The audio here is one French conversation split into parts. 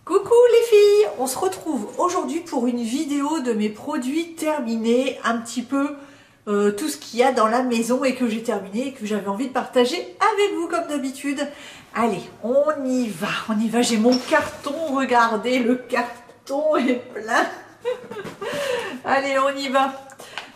Coucou les filles, on se retrouve aujourd'hui pour une vidéo de mes produits terminés, un petit peu tout ce qu'il y a dans la maison et que j'ai terminé et que j'avais envie de partager avec vous comme d'habitude. Allez, on y va, j'ai mon carton, regardez, le carton est plein. Allez, on y va.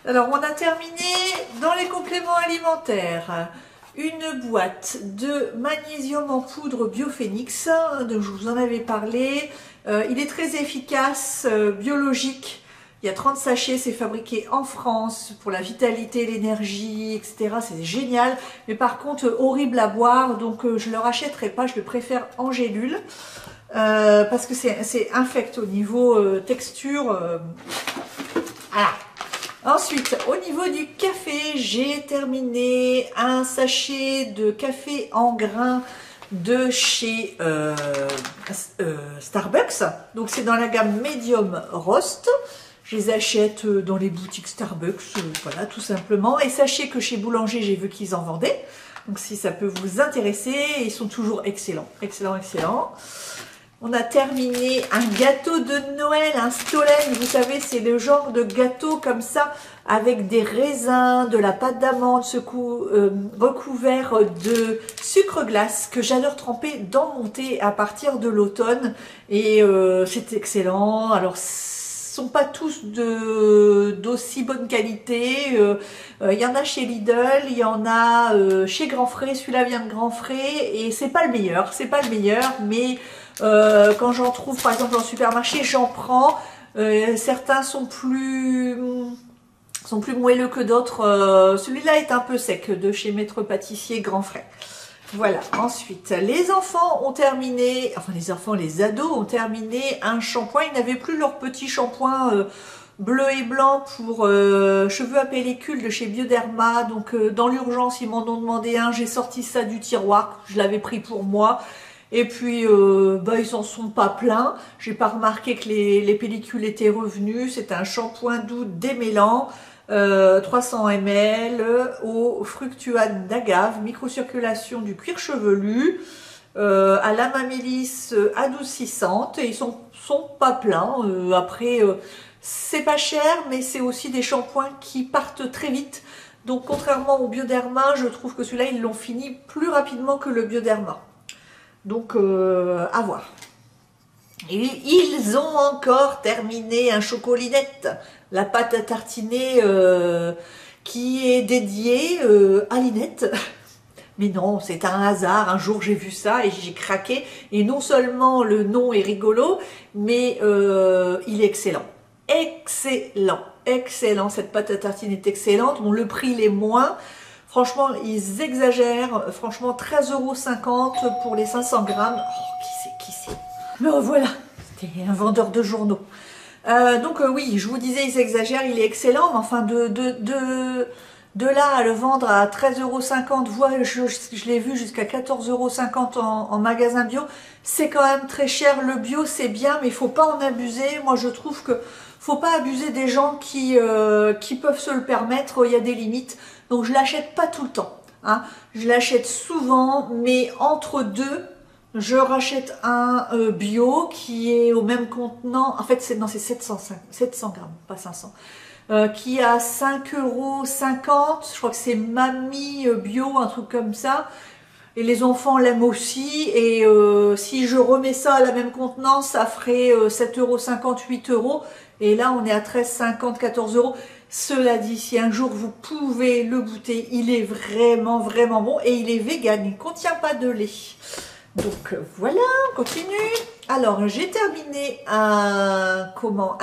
Alors, on a terminé dans les compléments alimentaires. Une boîte de magnésium en poudre Biophénix, dont je vous en avais parlé. Il est très efficace, biologique. Il y a 30 sachets, c'est fabriqué en France pour la vitalité, l'énergie, etc. C'est génial. Mais par contre, horrible à boire, donc je ne le rachèterai pas, je le préfère en gélule. Parce que c'est infect au niveau texture. Voilà. Ensuite, au niveau du café, j'ai terminé un sachet de café en grains de chez Starbucks. Donc c'est dans la gamme Medium Roast. Je les achète dans les boutiques Starbucks, voilà, tout simplement. Et sachez que chez Boulanger, j'ai vu qu'ils en vendaient. Donc si ça peut vous intéresser, ils sont toujours excellents, excellents, excellents. On a terminé un gâteau de Noël, un Stollen, vous savez, c'est le genre de gâteau comme ça, avec des raisins, de la pâte d'amande, recouvert de sucre glace, que j'adore tremper dans mon thé à partir de l'automne. Et c'est excellent. Alors, sont pas tous d'aussi bonne qualité. Il y en a chez Lidl, il y en a chez Grand Frais. Celui-là vient de Grand Frais et c'est pas le meilleur, mais quand j'en trouve par exemple en supermarché, j'en prends. Certains sont plus moelleux que d'autres. Celui-là est un peu sec, de chez Maître Pâtissier Grand Frais. Voilà, ensuite, les enfants ont terminé, enfin les ados ont terminé un shampoing. Ils n'avaient plus leur petit shampoing bleu et blanc pour cheveux à pellicule de chez Bioderma. Donc dans l'urgence, ils m'en ont demandé un, j'ai sorti ça du tiroir, je l'avais pris pour moi. Et puis, ils en sont pas pleins. J'ai pas remarqué que les pellicules étaient revenues. C'est un shampoing doux démêlant. 300 ml au fructuade d'agave, microcirculation du cuir chevelu, à la mamélisse adoucissante, et ils sont pas pleins. Après, c'est pas cher, mais c'est aussi des shampoings qui partent très vite. Donc contrairement au Bioderma, je trouve que celui-là, ils l'ont fini plus rapidement que le Bioderma. Donc à voir. Et ils ont encore terminé un chocolinette, la pâte à tartiner qui est dédiée à Linette. Mais non, c'est un hasard, un jour j'ai vu ça et j'ai craqué. Et non seulement le nom est rigolo, mais il est excellent. Excellent, excellent, cette pâte à tartiner est excellente. Bon, le prix il est moins. Franchement, ils exagèrent. Franchement, 13,50 € pour les 500 grammes. Oh, qui c'est? Mais voilà, c'était un vendeur de journaux. Oui, je vous disais, ils exagèrent, il est excellent, mais enfin, de là à le vendre à 13,50 €, voire je l'ai vu jusqu'à 14,50 € en magasin bio, c'est quand même très cher. Le bio, c'est bien, mais il faut pas en abuser. Moi, je trouve que faut pas abuser des gens qui peuvent se le permettre, il y a des limites. Donc, je l'achète pas tout le temps. Hein. Je l'achète souvent, mais entre deux, je rachète un bio qui est au même contenant. En fait, c'est 700 grammes, pas 500. Qui a 5,50 €. Je crois que c'est Mamie Bio, un truc comme ça. Et les enfants l'aiment aussi. Et si je remets ça à la même contenance, ça ferait 7,50 €, 8 €. Et là, on est à 13,50 €, 14 €. Cela dit, si un jour vous pouvez le goûter, il est vraiment, vraiment bon. Et il est vegan, il ne contient pas de lait. Donc voilà, on continue. Alors, j'ai terminé un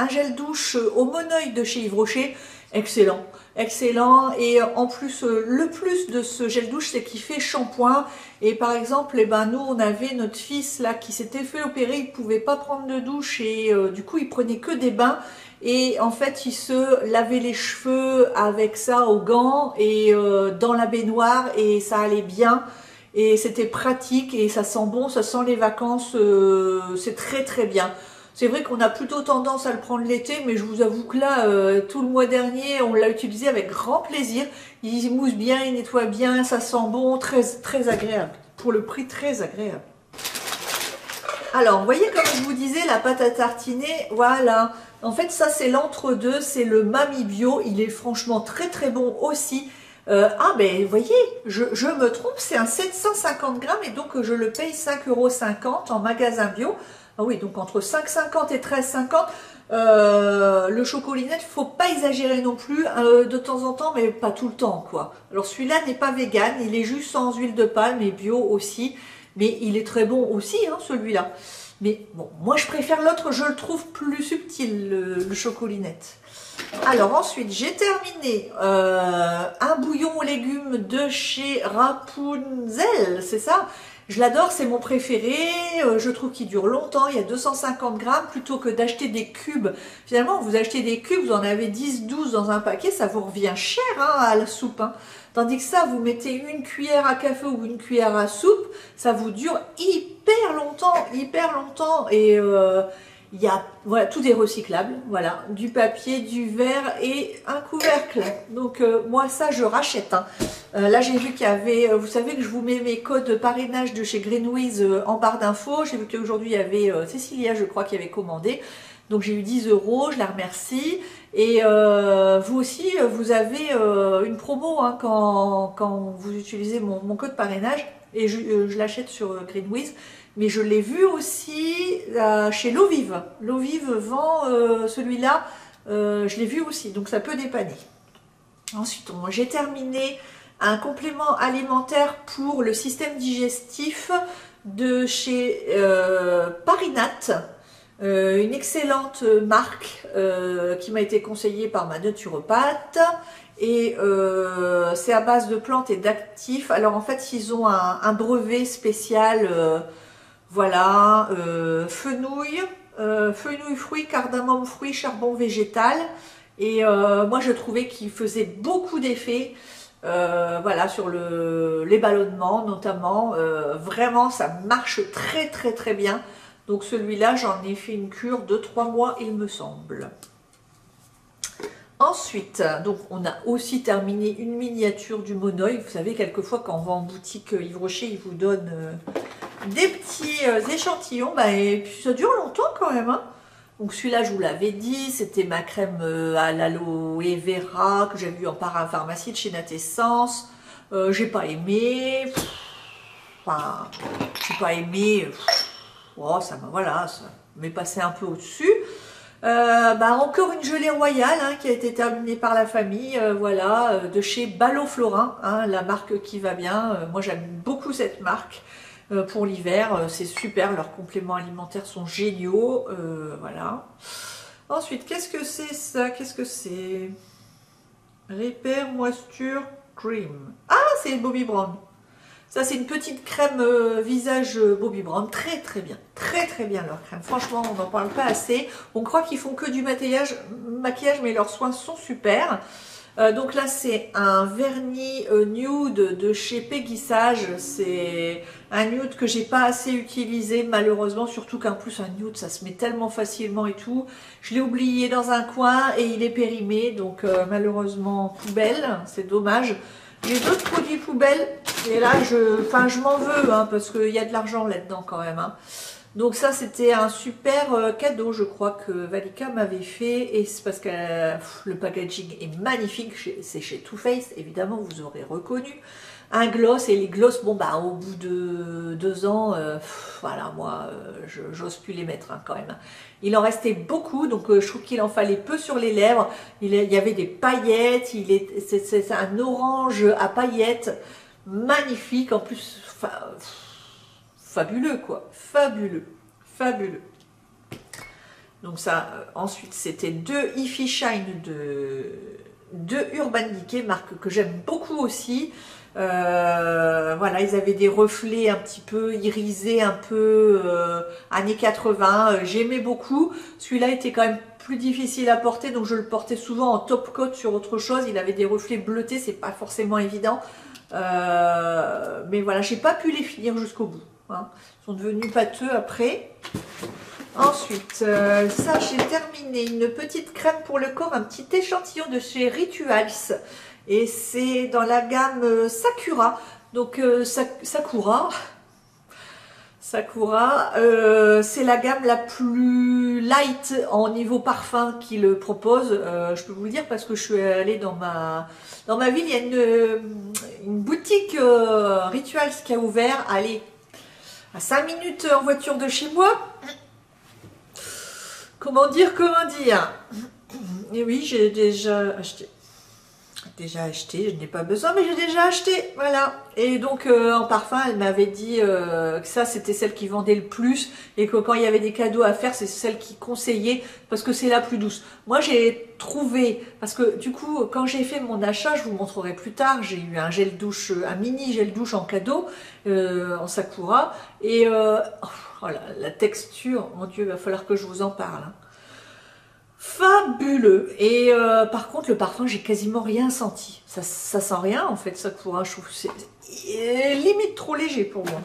gel douche au monoï de chez Yves Rocher. Excellent, excellent. Et en plus, le plus de ce gel douche, c'est qu'il fait shampoing. Et par exemple, nous, on avait notre fils là qui s'était fait opérer, il ne pouvait pas prendre de douche et du coup, il prenait que des bains. Et en fait, il se lavait les cheveux avec ça aux gants et dans la baignoire et ça allait bien. Et c'était pratique et ça sent bon, ça sent les vacances, c'est très très bien. C'est vrai qu'on a plutôt tendance à le prendre l'été, mais je vous avoue que là, tout le mois dernier, on l'a utilisé avec grand plaisir. Il mousse bien, il nettoie bien, ça sent bon, très, très agréable. Pour le prix, très agréable. Alors, vous voyez, comme je vous disais, la pâte à tartiner, voilà. En fait, ça, c'est l'entre-deux, c'est le Mamie Bio. Il est franchement très, très bon aussi. Ah, ben, vous voyez, je me trompe, c'est un 750 grammes et donc je le paye 5,50 € en magasin bio. Ah oui, donc entre 5,50 et 13,50. Le chocolinette, faut pas exagérer non plus, de temps en temps, mais pas tout le temps, quoi. Alors, celui-là n'est pas vegan, il est juste sans huile de palme et bio aussi. Mais il est très bon aussi, hein, celui-là. Mais bon, moi je préfère l'autre, je le trouve plus subtil, le chocolinette. Alors ensuite, j'ai terminé un bouillon aux légumes de chez Rapunzel, c'est ça? Je l'adore, c'est mon préféré, je trouve qu'il dure longtemps, il y a 250 grammes, plutôt que d'acheter des cubes. Finalement, vous achetez des cubes, vous en avez 10, 12 dans un paquet, ça vous revient cher hein, à la soupe. Hein. Tandis que ça, vous mettez une cuillère à café ou une cuillère à soupe, ça vous dure hyper longtemps. Et il y a, voilà, tout est recyclable, voilà, du papier, du verre et un couvercle. Donc moi ça je rachète. Hein. Là j'ai vu qu'il y avait, vous savez que je vous mets mes codes parrainage de chez Greenwiz en barre d'infos. J'ai vu qu'aujourd'hui il y avait Cécilia, je crois, qui avait commandé. Donc j'ai eu 10 €, je la remercie. Et vous aussi, vous avez une promo hein, quand vous utilisez mon code parrainage. Et je l'achète sur Greenwiz. Mais je l'ai vu aussi chez L'Eau Vive. L'Eau Vive vend celui-là, je l'ai vu aussi, donc ça peut dépanner. Ensuite, j'ai terminé un complément alimentaire pour le système digestif de chez Parinat. Une excellente marque qui m'a été conseillée par ma naturopathe et c'est à base de plantes et d'actifs. Alors en fait ils ont un brevet spécial, voilà, fenouil, fruits, cardamome fruits, charbon végétal et moi je trouvais qu'il faisait beaucoup d'effets. Voilà, sur les ballonnements notamment, vraiment ça marche très bien. Donc celui-là, j'en ai fait une cure de 3 mois, il me semble. Ensuite, donc on a aussi terminé une miniature du monoeil. Vous savez, quelquefois, quand on va en boutique Yves Rocher, ils vous donnent des petits échantillons. Bah, et puis ça dure longtemps quand même. Hein. Donc celui-là, je vous l'avais dit, c'était ma crème à l'aloe vera que j'avais vu en parapharmacie de chez Natessence. J'ai pas aimé. Enfin, j'ai pas aimé. Oh, ça m'est passé un peu au-dessus. Bah, encore une gelée royale hein, qui a été terminée par la famille, voilà, de chez Ballot Florin, hein, la marque qui va bien. Moi j'aime beaucoup cette marque pour l'hiver, c'est super, leurs compléments alimentaires sont géniaux, voilà. Ensuite, qu'est-ce que c'est ça? Qu'est-ce que c'est? Repair Moisture Cream. Ah, c'est Bobbi Brown. Ça, c'est une petite crème visage Bobbi Brown. Très bien leur crème. Franchement, on n'en parle pas assez. On croit qu'ils font que du maquillage, mais leurs soins sont super. Donc là, c'est un vernis nude de chez Peggy Sage. C'est un nude que j'ai pas assez utilisé, malheureusement. Surtout qu'en plus, un nude, ça se met tellement facilement et tout. Je l'ai oublié dans un coin et il est périmé. Donc malheureusement, poubelle. C'est dommage. J'ai d'autres produits poubelles et là je m'en veux hein, parce qu'il y a de l'argent là-dedans quand même. Hein. Donc ça c'était un super cadeau je crois que Valika m'avait fait et c'est parce que le packaging est magnifique, c'est chez Too Faced évidemment vous aurez reconnu. Un gloss et les gloss bon bah au bout de 2 ans voilà moi j'ose plus les mettre hein, quand même. Il en restait beaucoup donc je trouve qu'il en fallait peu sur les lèvres. Il y avait des paillettes, c'est un orange à paillettes magnifique en plus fabuleux quoi, fabuleux. Donc ça ensuite c'était 2 Ify Shine de Urban Decay, marque que j'aime beaucoup aussi. Voilà, ils avaient des reflets un petit peu irisés, un peu années 80, j'aimais beaucoup. Celui-là était quand même plus difficile à porter, donc je le portais souvent en top coat sur autre chose. Il avait des reflets bleutés, c'est pas forcément évident. Mais voilà, j'ai pas pu les finir jusqu'au bout. Hein. Ils sont devenus pâteux après. Ensuite, ça j'ai terminé une petite crème pour le corps, un petit échantillon de chez Rituals. Et c'est dans la gamme Sakura, donc Sakura, Sakura, c'est la gamme la plus light en niveau parfum qu'il propose. Je peux vous le dire parce que je suis allée dans ma ville, il y a une boutique Rituals qui a ouvert, allez, à 5 minutes en voiture de chez moi. Comment dire. Et oui, j'ai déjà acheté. Je n'ai pas besoin, mais j'ai déjà acheté, voilà. Et donc en parfum, elle m'avait dit que ça c'était celle qui vendait le plus et que quand il y avait des cadeaux à faire, c'est celle qui conseillait parce que c'est la plus douce. Moi j'ai trouvé, parce que du coup quand j'ai fait mon achat, je vous montrerai plus tard, j'ai eu un gel douche, un mini gel douche en cadeau en Sakura et oh, la texture, mon Dieu, il va falloir que je vous en parle, hein. Fabuleux. Et par contre le parfum, j'ai quasiment rien senti, ça sent rien en fait. Sakura, je trouve que c'est limite trop léger pour moi.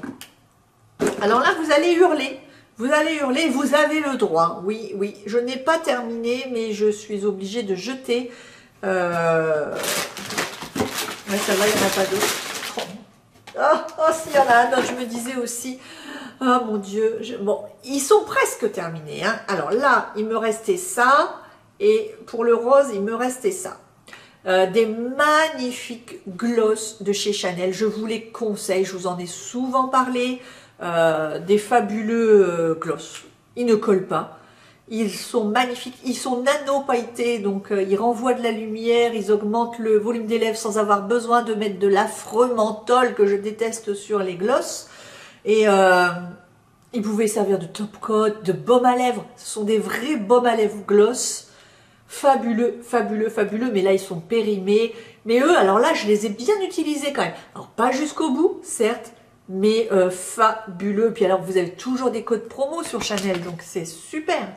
Alors là vous allez hurler, vous avez le droit. Oui, je n'ai pas terminé mais je suis obligée de jeter ouais, ça va, il n'y en a pas d'autres. Oh, s'il y en a un autre, je me disais aussi. Oh mon Dieu, bon, ils sont presque terminés, hein. Alors là, il me restait ça, et pour le rose, il me restait ça. Des magnifiques gloss de chez Chanel, je vous les conseille, je vous en ai souvent parlé, des fabuleux gloss. Ils ne collent pas, ils sont magnifiques, ils sont nano pailletés, donc ils renvoient de la lumière, ils augmentent le volume des lèvres sans avoir besoin de mettre de l'affreux menthol que je déteste sur les gloss. Et ils pouvaient servir de top coat, de baume à lèvres. Ce sont des vrais baumes à lèvres gloss. Fabuleux. Mais là, ils sont périmés. Mais eux, alors là, je les ai bien utilisés quand même. Alors, pas jusqu'au bout, certes, mais fabuleux. Puis alors, vous avez toujours des codes promo sur Chanel, donc c'est super.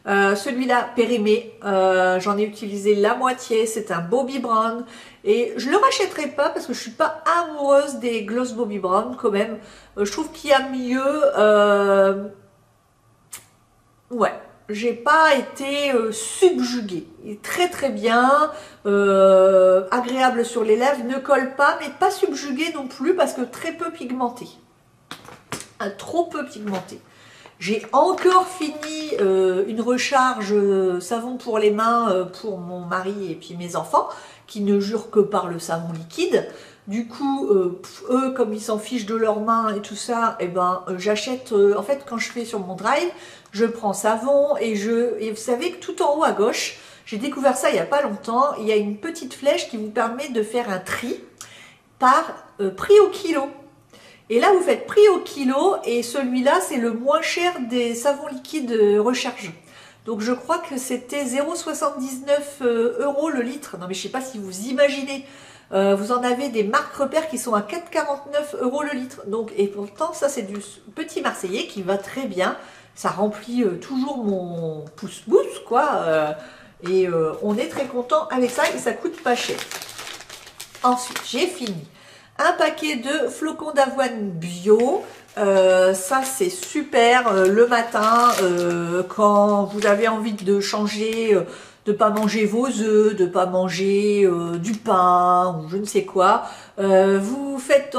Celui-là, périmé, j'en ai utilisé la moitié, c'est un Bobbi Brown et je le rachèterai pas parce que je suis pas amoureuse des gloss Bobbi Brown quand même. Je trouve qu'il y a mieux. Ouais, j'ai pas été subjuguée. Il est très bien, agréable sur les lèvres, ne colle pas, mais pas subjugué non plus parce que très peu pigmenté. Trop peu pigmenté. J'ai encore fini une recharge savon pour les mains pour mon mari et puis mes enfants qui ne jurent que par le savon liquide. Du coup, eux, comme ils s'en fichent de leurs mains et tout ça, eh ben, j'achète, en fait, quand je fais sur mon drive, je prends savon et vous savez que tout en haut à gauche, j'ai découvert ça il n'y a pas longtemps, il y a une petite flèche qui vous permet de faire un tri par prix au kilo. Et là, vous faites prix au kilo et celui-là, c'est le moins cher des savons liquides recharge. Donc, je crois que c'était 0,79 € le litre. Non, mais je ne sais pas si vous imaginez. Vous en avez des marques repères qui sont à 4,49 € le litre. Donc, et pourtant, ça, c'est du petit Marseillais qui va très bien. Ça remplit toujours mon pouce-pouce, quoi. Et on est très content avec ça et ça coûte pas cher. Ensuite, j'ai fini un paquet de flocons d'avoine bio. Ça c'est super le matin quand vous avez envie de changer, de pas manger vos œufs, de pas manger du pain ou je ne sais quoi. Vous faites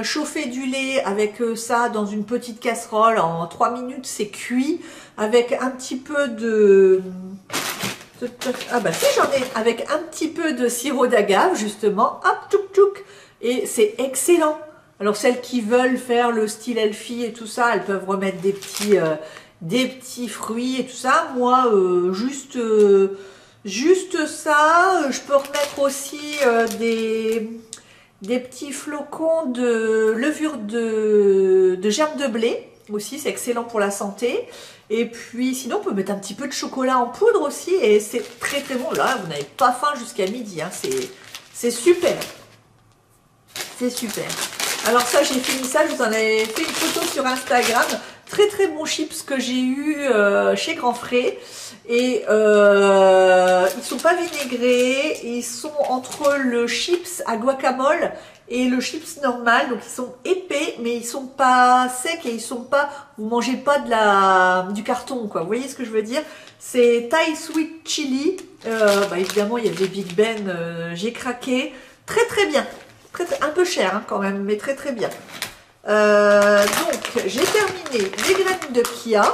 chauffer du lait avec ça dans une petite casserole. En 3 minutes c'est cuit avec un petit peu de... Ah bah si, j'en ai avec un petit peu de sirop d'agave justement. Hop, tchouk tchouk. Et c'est excellent. Alors celles qui veulent faire le style healthy et tout ça, elles peuvent remettre des petits fruits et tout ça. Moi, juste ça. Je peux remettre aussi des petits flocons de levure de germe de blé. Aussi, c'est excellent pour la santé. Et puis, sinon, on peut mettre un petit peu de chocolat en poudre aussi. Et c'est très bon. Là, vous n'avez pas faim jusqu'à midi. Hein. C'est super. C'est super. Alors ça, j'ai fini ça, je vous en avais fait une photo sur Instagram. Très bon chips que j'ai eu chez Grand Frais. Et ils sont pas vinaigrés. Ils sont entre le chips à guacamole et le chips normal. Donc ils sont épais, mais ils sont pas secs et ils sont pas... Vous mangez pas du carton, quoi. Vous voyez ce que je veux dire? C'est Thai Sweet Chili. Bah, évidemment, il y avait Big Ben. J'ai craqué. Très bien. Un peu cher hein, quand même, mais très bien. Donc, j'ai terminé les graines de Chia.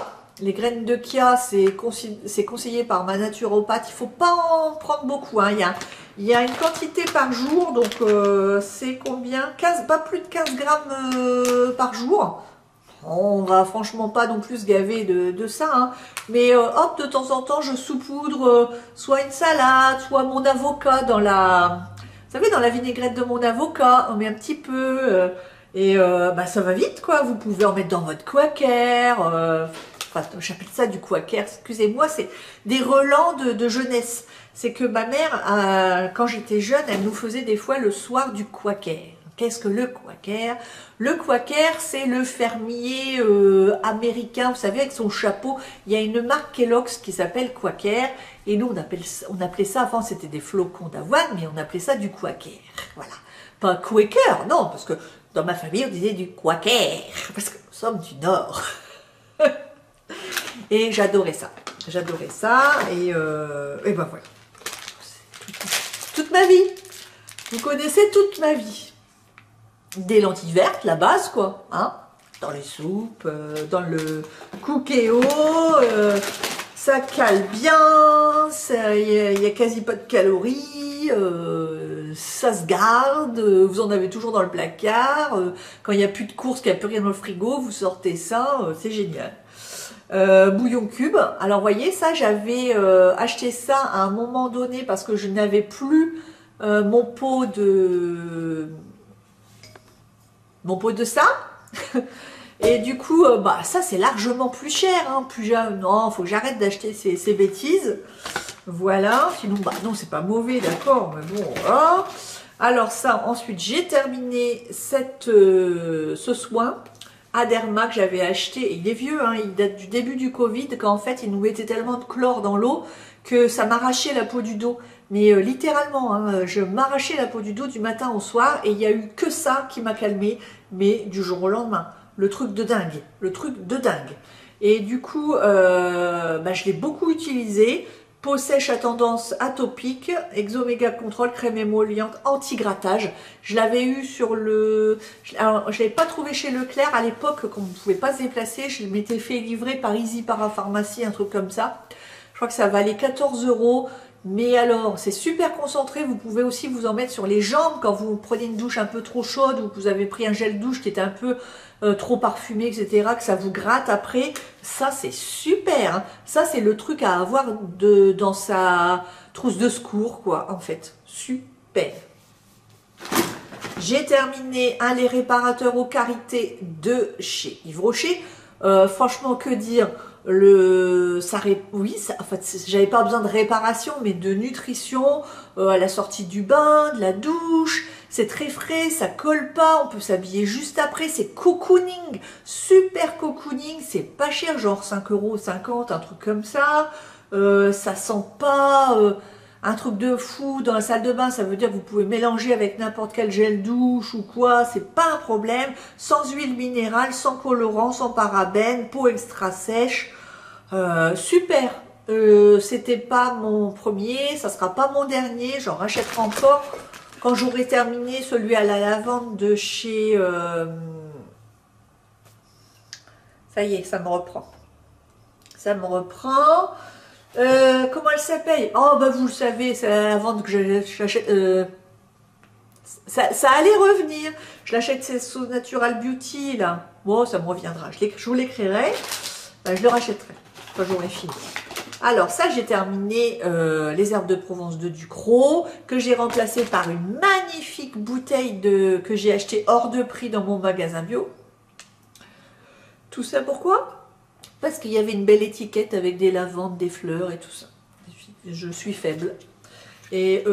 Les graines de Chia, c'est conseillé par ma naturopathe. Il ne faut pas en prendre beaucoup. Hein. Il y a une quantité par jour. Donc, c'est combien 15, pas plus de 15 grammes par jour. On va franchement pas non plus se gaver de ça. Hein. Mais hop, de temps en temps, je saupoudre soit une salade, soit mon avocat dans la... Vous savez, dans la vinaigrette de mon avocat, on met un petit peu... bah, ça va vite, quoi. Vous pouvez en mettre dans votre quaker. Enfin, j'appelle ça du quaker. Excusez-moi, c'est des relents de jeunesse. C'est que ma mère, quand j'étais jeune, elle nous faisait des fois le soir du quaker. Qu'est-ce que le quaker? Le quaker, c'est le fermier américain, vous savez, avec son chapeau. Il y a une marque Kellogg's qui s'appelle Quaker. Et nous, on appelait ça, avant c'était des flocons d'avoine, mais on appelait ça du quaker. Voilà. Pas Quaker, non, parce que dans ma famille, on disait du quaker, parce que nous sommes du Nord. Et j'adorais ça. J'adorais ça. Et ben voilà. Toute ma vie. Vous connaissez toute ma vie. Des lentilles vertes, la base, quoi. Hein, dans les soupes, dans le cookéo. Ça cale bien. Il n'y a quasi pas de calories. Ça se garde. Vous en avez toujours dans le placard. Quand il n'y a plus de courses, qu'il n'y a plus rien dans le frigo, vous sortez ça. C'est génial. Bouillon cube. Alors, voyez, ça, j'avais acheté ça à un moment donné parce que je n'avais plus mon pot de ça. Et du coup, bah, ça, c'est largement plus cher. Hein. Non, faut que j'arrête d'acheter ces bêtises. Voilà. Sinon, bah non, c'est pas mauvais, d'accord. Mais bon, voilà. Alors ça, ensuite, j'ai terminé ce soin Aderma que j'avais acheté. Et il est vieux, hein, il date du début du Covid, quand en fait, il nous mettait tellement de chlore dans l'eau que ça m'arrachait la peau du dos. Mais littéralement, hein, je m'arrachais la peau du dos du matin au soir et il n'y a eu que ça qui m'a calmé, mais du jour au lendemain. Le truc de dingue, le truc de dingue. Et du coup, bah, je l'ai beaucoup utilisé. Peau sèche à tendance atopique, Exoméga Control, crème émolliente, anti-grattage. Je l'avais eu sur le... Alors, je ne l'avais pas trouvé chez Leclerc à l'époque, quand on ne pouvait pas se déplacer. Je m'étais fait livrer par Easy Parapharmacie, un truc comme ça. Je crois que ça valait 14 €. Mais alors, c'est super concentré. Vous pouvez aussi vous en mettre sur les jambes quand vous prenez une douche un peu trop chaude ou que vous avez pris un gel douche qui était un peu trop parfumé, etc. Que ça vous gratte après. Ça, c'est super. Hein. Ça, c'est le truc à avoir dans sa trousse de secours, quoi, en fait. Super. J'ai terminé un lait réparateur aux carités de chez Yves Rocher. Franchement, que dire? Oui, en fait, j'avais pas besoin de réparation, mais de nutrition à la sortie du bain, de la douche. C'est très frais, ça colle pas, on peut s'habiller juste après. C'est cocooning, super cocooning, c'est pas cher, genre 5,50 €, un truc comme ça. Ça sent pas un truc de fou dans la salle de bain. Ça veut dire que vous pouvez mélanger avec n'importe quel gel douche ou quoi, c'est pas un problème. Sans huile minérale, sans colorant, sans parabènes, peau extra sèche. Super. C'était pas mon premier, ça sera pas mon dernier, j'en rachèterai encore quand j'aurai terminé celui à la lavande de chez ça y est, ça me reprend, comment elle s'appelle? Oh bah vous le savez, c'est la lavande que j'achète, ça allait revenir, je l'achète, c'est So Natural Beauty là, bon ça me reviendra, je vous l'écrirai, je le rachèterai quand j'aurai fini. Alors ça, j'ai terminé les herbes de Provence de Ducrot, que j'ai remplacé par une magnifique bouteille que j'ai achetée hors de prix dans mon magasin bio. Tout ça pourquoi? Parce qu'il y avait une belle étiquette avec des lavandes, des fleurs et tout ça. Je suis faible. Et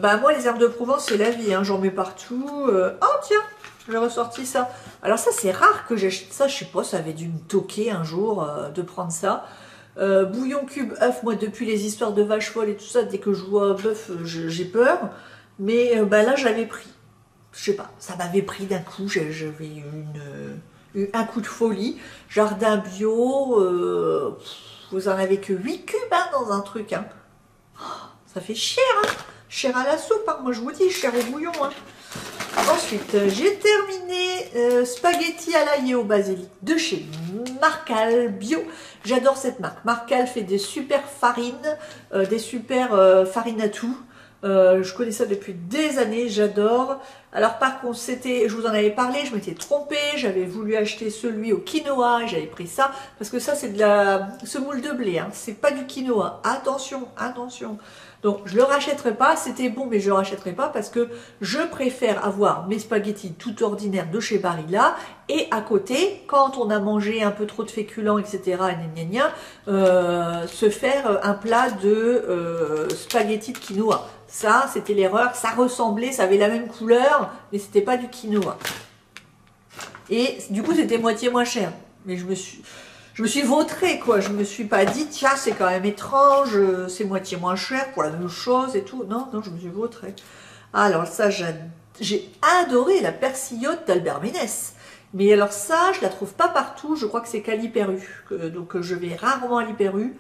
bah moi, les herbes de Provence, c'est la vie, hein, j'en mets partout. Oh tiens, j'ai ressorti ça. Alors ça, c'est rare que j'achète ça, je sais pas, ça avait dû me toquer un jour de prendre ça. Bouillon cube œuf, moi depuis les histoires de vache folle et tout ça, dès que je vois bœuf, j'ai peur. Mais bah là j'avais pris, je sais pas, ça m'avait pris d'un coup, j'avais eu un coup de folie. Jardin bio, vous en avez que 8 cubes hein, dans un truc. Hein. Oh, ça fait cher, hein. Cher à la soupe, hein. Moi je vous dis, cher au bouillon. Hein. Ensuite, j'ai terminé spaghetti à l'ail et au basilic de chez Marcal Bio. J'adore cette marque. Marcal fait des super farines, des super farines à tout. Je connais ça depuis des années, j'adore. Alors par contre, je vous en avais parlé, je m'étais trompée, j'avais voulu acheter celui au quinoa, j'avais pris ça, parce que ça c'est de la semoule de blé, hein, c'est pas du quinoa, attention, attention. Donc je le rachèterai pas, c'était bon mais je le rachèterai pas parce que je préfère avoir mes spaghettis tout ordinaires de chez Barilla et à côté, quand on a mangé un peu trop de féculents, etc., se faire un plat de spaghettis de quinoa. Ça, c'était l'erreur, ça ressemblait, ça avait la même couleur, mais c'était pas du quinoa. Et du coup, c'était moitié moins cher. Mais je me suis vautrée, quoi. Je me suis pas dit, tiens, c'est quand même étrange, c'est moitié moins cher pour la même chose et tout. Non, non, je me suis vautrée. Alors ça, j'ai adoré la persillote d'Albert Ménès. Mais alors ça, je la trouve pas partout. Je crois que c'est qu'à l'Hyper-U. Donc je vais rarement à l'Hyper-U.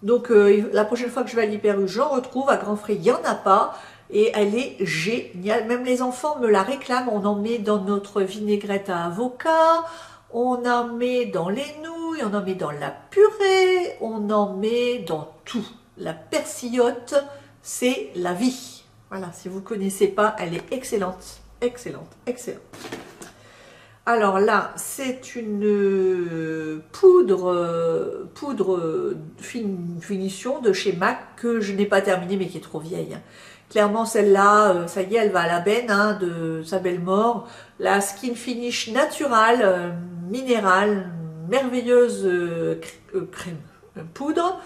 Donc la prochaine fois que je vais à l'Hyper-U, j'en retrouve. À Grand Frais, il n'y en a pas. Et elle est géniale. Même les enfants me la réclament. On en met dans notre vinaigrette à avocat. On en met dans les nouilles. On en met dans la purée. On en met dans tout. La persillote, c'est la vie. Voilà, si vous ne connaissez pas, elle est excellente. Excellente, excellente. Alors là, c'est une poudre finition de chez MAC que je n'ai pas terminée mais qui est trop vieille. Clairement, celle-là, ça y est, elle va à la benne hein, de sa belle mort. La Skin Finish naturale, minérale, merveilleuse crème, poudre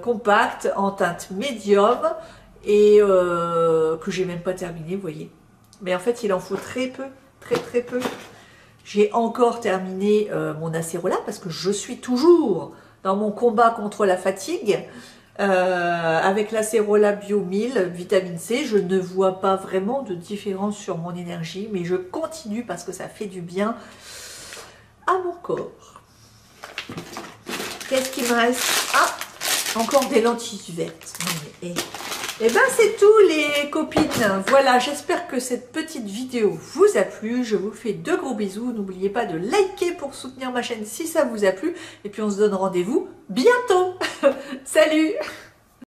compacte en teinte médium et que j'ai même pas terminée, vous voyez. Mais en fait, il en faut très peu, très peu. J'ai encore terminé mon acérola parce que je suis toujours dans mon combat contre la fatigue. Avec l'acérola Bio 1000, vitamine C, je ne vois pas vraiment de différence sur mon énergie, mais je continue parce que ça fait du bien à mon corps. Qu'est-ce qui me reste? Ah, encore des lentilles vertes. Non, mais, et bien c'est tout les copines, voilà, j'espère que cette petite vidéo vous a plu, je vous fais de gros bisous, n'oubliez pas de liker pour soutenir ma chaîne si ça vous a plu, et puis on se donne rendez-vous bientôt, salut!